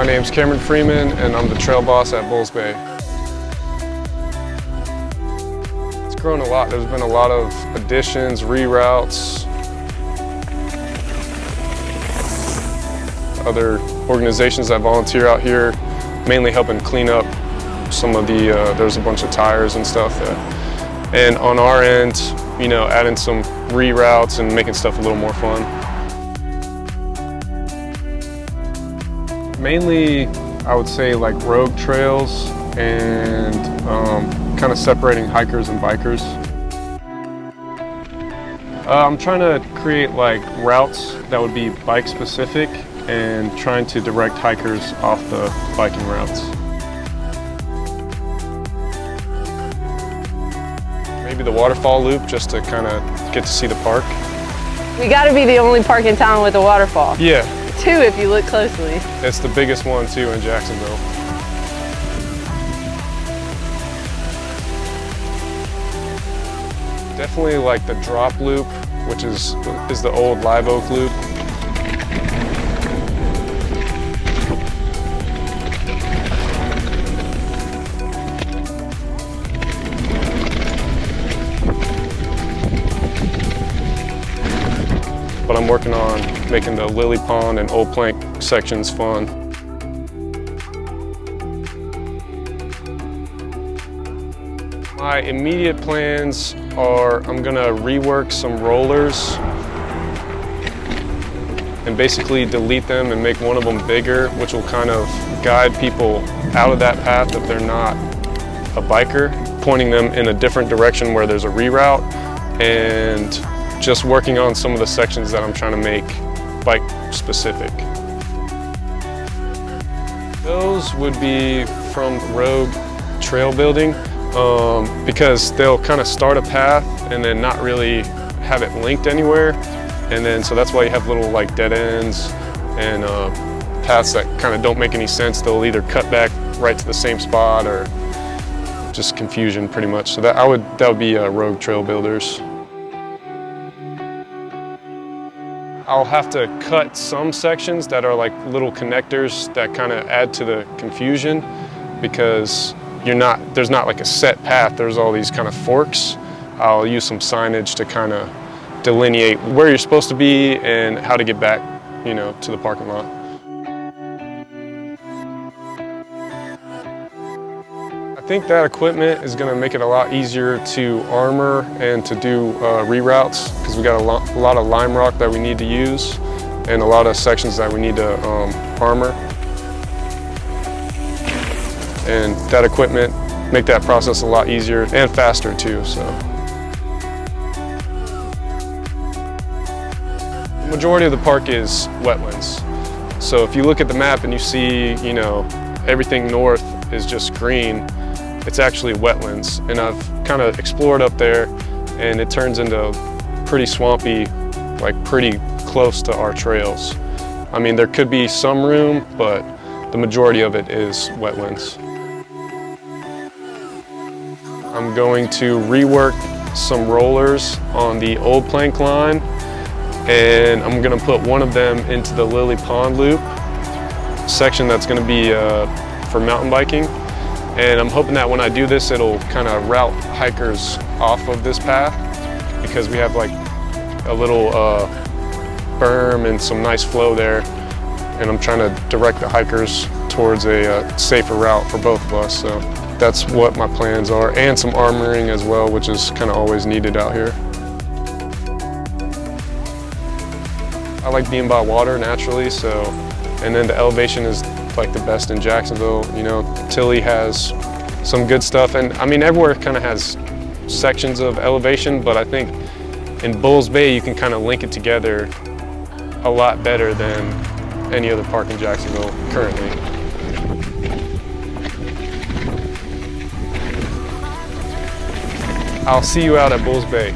My name's Cameron Freeman, and I'm the trail boss at Bulls Bay. It's grown a lot. There's been a lot of additions, reroutes, other organizations that volunteer out here, mainly helping clean up some of the, there's a bunch of tires and stuff. And on our end, you know, adding some reroutes and making stuff a little more fun. Mainly, I would say like rogue trails and kind of separating hikers and bikers. I'm trying to create like routes that would be bike specific and trying to direct hikers off the biking routes. Maybe the waterfall loop just to kind of get to see the park. We got to be the only park in town with a waterfall. Yeah. Two if you look closely. It's the biggest one too in Jacksonville. Definitely like the drop loop, which is the old Live Oak loop. But I'm working on making the Lily Pond and Old Plank sections fun. My immediate plans are I'm gonna rework some rollers and basically delete them and make one of them bigger, which will kind of guide people out of that path if they're not a biker, pointing them in a different direction where there's a reroute, and just working on some of the sections that I'm trying to make bike specific. Those would be from rogue trail building because they'll kind of start a path and then not really have it linked anywhere. And then so that's why you have little like dead ends and paths that kind of don't make any sense. They'll either cut back right to the same spot or just confusion pretty much. So that would be rogue trail builders. I'll have to cut some sections that are like little connectors that kind of add to the confusion because there's not like a set path, there's all these kind of forks. I'll use some signage to kind of delineate where you're supposed to be and how to get back, you know, to the parking lot. I think that equipment is going to make it a lot easier to armor and to do reroutes because we got a lot of lime rock that we need to use and a lot of sections that we need to armor. And that equipment make that process a lot easier and faster too. So the majority of the park is wetlands. So if you look at the map and you see, you know, everything north is just green, it's actually wetlands, and I've kind of explored up there and it turns into pretty swampy, like pretty close to our trails. I mean, there could be some room, but the majority of it is wetlands. I'm going to rework some rollers on the Old Plank line, and I'm going to put one of them into the Lily Pond loop section that's going to be for mountain biking. And I'm hoping that when I do this, it'll kind of route hikers off of this path because we have like a little berm and some nice flow there. And I'm trying to direct the hikers towards a safer route for both of us. So that's what my plans are, and some armoring as well, which is kind of always needed out here. I like being by water naturally, so, and then the elevation is like the best in Jacksonville. You know, Tilly has some good stuff, and I mean everywhere kind of has sections of elevation, but I think in Bulls Bay you can kind of link it together a lot better than any other park in Jacksonville currently. I'll see you out at Bulls Bay.